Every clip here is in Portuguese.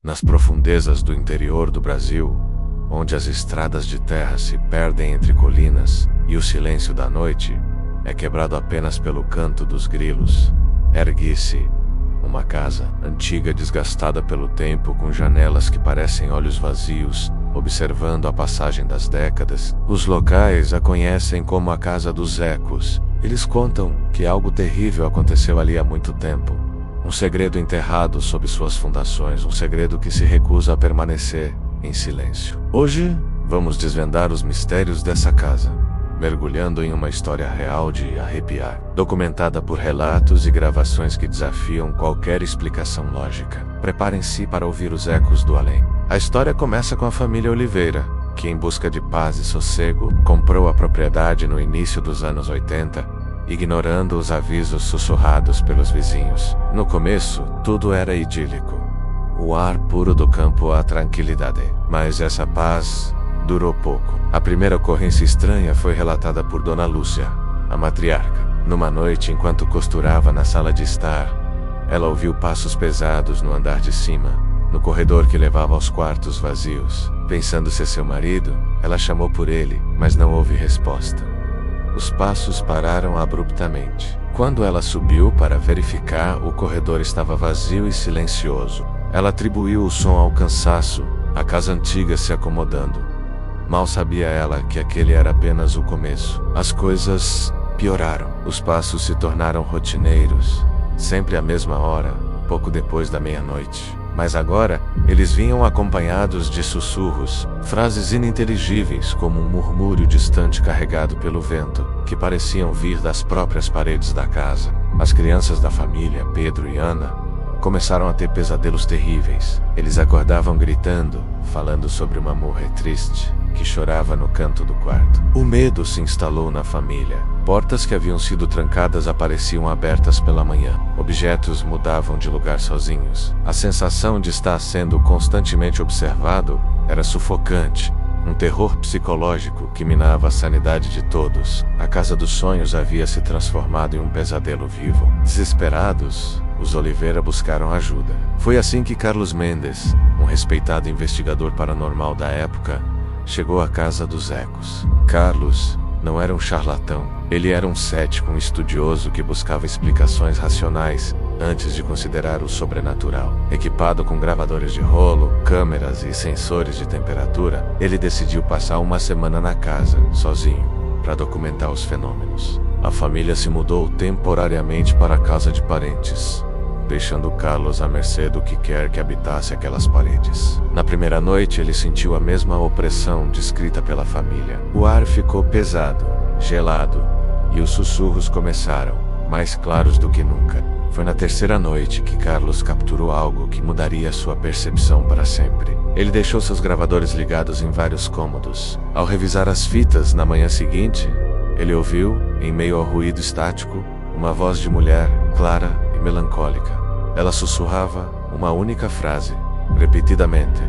Nas profundezas do interior do Brasil, onde as estradas de terra se perdem entre colinas e o silêncio da noite é quebrado apenas pelo canto dos grilos, ergue-se uma casa antiga, desgastada pelo tempo, com janelas que parecem olhos vazios, observando a passagem das décadas. Os locais a conhecem como a Casa dos Ecos. Eles contam que algo terrível aconteceu ali há muito tempo. Um segredo enterrado sob suas fundações, um segredo que se recusa a permanecer em silêncio. Hoje, vamos desvendar os mistérios dessa casa, mergulhando em uma história real de arrepiar, documentada por relatos e gravações que desafiam qualquer explicação lógica. Preparem-se para ouvir os ecos do além. A história começa com a família Oliveira, que, em busca de paz e sossego, comprou a propriedade no início dos anos 80, ignorando os avisos sussurrados pelos vizinhos. No começo, tudo era idílico. O ar puro do campo, a tranquilidade. Mas essa paz durou pouco. A primeira ocorrência estranha foi relatada por Dona Lúcia, a matriarca. Numa noite, enquanto costurava na sala de estar, ela ouviu passos pesados no andar de cima, no corredor que levava aos quartos vazios. Pensando ser seu marido, ela chamou por ele, mas não houve resposta. Os passos pararam abruptamente. Quando ela subiu para verificar, o corredor estava vazio e silencioso. Ela atribuiu o som ao cansaço, a casa antiga se acomodando. Mal sabia ela que aquele era apenas o começo. As coisas pioraram. Os passos se tornaram rotineiros, sempre à mesma hora, pouco depois da meia-noite. Mas agora, eles vinham acompanhados de sussurros, frases ininteligíveis como um murmúrio distante carregado pelo vento, que pareciam vir das próprias paredes da casa. As crianças da família, Pedro e Ana, começaram a ter pesadelos terríveis. Eles acordavam gritando, falando sobre uma mulher triste, que chorava no canto do quarto. O medo se instalou na família. Portas que haviam sido trancadas apareciam abertas pela manhã. Objetos mudavam de lugar sozinhos. A sensação de estar sendo constantemente observado era sufocante. Um terror psicológico que minava a sanidade de todos. A casa dos sonhos havia se transformado em um pesadelo vivo. Desesperados, os Oliveira buscaram ajuda. Foi assim que Carlos Mendes, um respeitado investigador paranormal da época, chegou à Casa dos Ecos. Carlos não era um charlatão. Ele era um cético, um estudioso que buscava explicações racionais antes de considerar o sobrenatural. Equipado com gravadores de rolo, câmeras e sensores de temperatura, ele decidiu passar uma semana na casa, sozinho, para documentar os fenômenos. A família se mudou temporariamente para a casa de parentes, deixando Carlos à mercê do que quer que habitasse aquelas paredes. Na primeira noite, ele sentiu a mesma opressão descrita pela família. O ar ficou pesado, gelado, e os sussurros começaram, mais claros do que nunca. Foi na terceira noite que Carlos capturou algo que mudaria sua percepção para sempre. Ele deixou seus gravadores ligados em vários cômodos. Ao revisar as fitas na manhã seguinte, ele ouviu, em meio ao ruído estático, uma voz de mulher, clara e melancólica. Ela sussurrava uma única frase, repetidamente.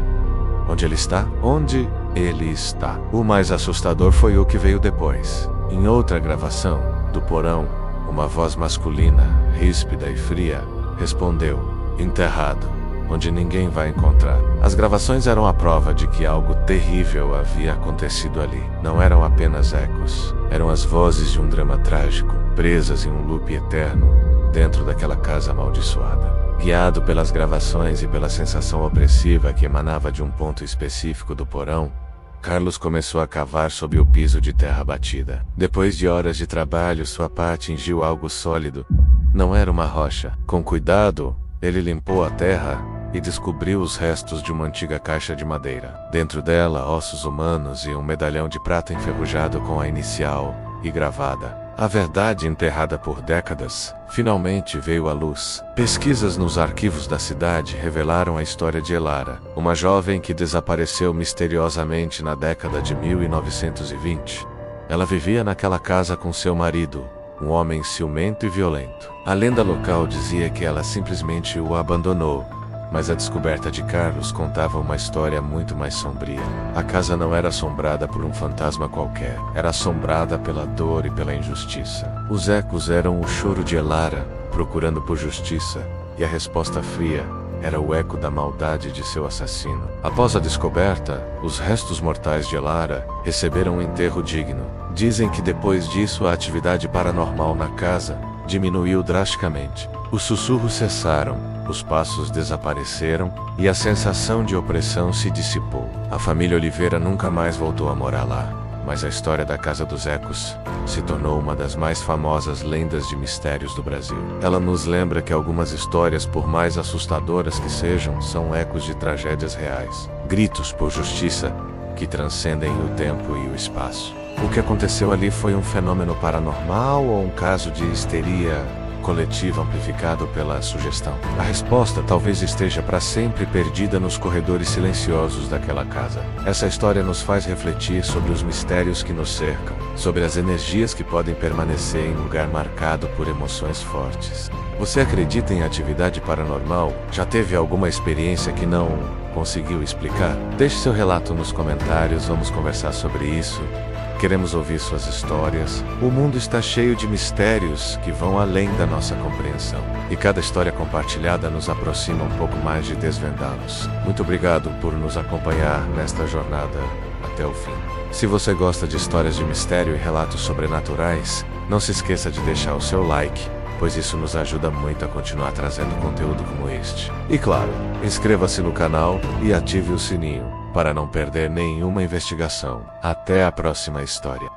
Onde ele está? Onde ele está? O mais assustador foi o que veio depois. Em outra gravação, do porão, uma voz masculina, ríspida e fria, respondeu: enterrado, onde ninguém vai encontrar. As gravações eram a prova de que algo terrível havia acontecido ali. Não eram apenas ecos, eram as vozes de um drama trágico, presas em um loop eterno, dentro daquela casa amaldiçoada. Guiado pelas gravações e pela sensação opressiva que emanava de um ponto específico do porão, Carlos começou a cavar sob o piso de terra batida. Depois de horas de trabalho, sua pá atingiu algo sólido. Não era uma rocha. Com cuidado, ele limpou a terra e descobriu os restos de uma antiga caixa de madeira. Dentro dela, ossos humanos e um medalhão de prata enferrujado com a inicial e gravada. A verdade, enterrada por décadas, finalmente veio à luz. Pesquisas nos arquivos da cidade revelaram a história de Elara, uma jovem que desapareceu misteriosamente na década de 1920. Ela vivia naquela casa com seu marido, um homem ciumento e violento. A lenda local dizia que ela simplesmente o abandonou, mas a descoberta de Carlos contava uma história muito mais sombria. A casa não era assombrada por um fantasma qualquer, era assombrada pela dor e pela injustiça. Os ecos eram o choro de Elara, procurando por justiça, e a resposta fria era o eco da maldade de seu assassino. Após a descoberta, os restos mortais de Lara receberam um enterro digno. Dizem que depois disso a atividade paranormal na casa diminuiu drasticamente. Os sussurros cessaram, os passos desapareceram e a sensação de opressão se dissipou. A família Oliveira nunca mais voltou a morar lá, mas a história da Casa dos Ecos se tornou uma das mais famosas lendas de mistérios do Brasil. Ela nos lembra que algumas histórias, por mais assustadoras que sejam, são ecos de tragédias reais, gritos por justiça que transcendem o tempo e o espaço. O que aconteceu ali foi um fenômeno paranormal ou um caso de histeria coletiva amplificado pela sugestão? A resposta talvez esteja para sempre perdida nos corredores silenciosos daquela casa. Essa história nos faz refletir sobre os mistérios que nos cercam, sobre as energias que podem permanecer em lugar marcado por emoções fortes. Você acredita em atividade paranormal? Já teve alguma experiência que não conseguiu explicar? Deixe seu relato nos comentários, vamos conversar sobre isso. Queremos ouvir suas histórias. O mundo está cheio de mistérios que vão além da nossa compreensão. E cada história compartilhada nos aproxima um pouco mais de desvendá-los. Muito obrigado por nos acompanhar nesta jornada até o fim. Se você gosta de histórias de mistério e relatos sobrenaturais, não se esqueça de deixar o seu like, pois isso nos ajuda muito a continuar trazendo conteúdo como este. E claro, inscreva-se no canal e ative o sininho para não perder nenhuma investigação. Até a próxima história.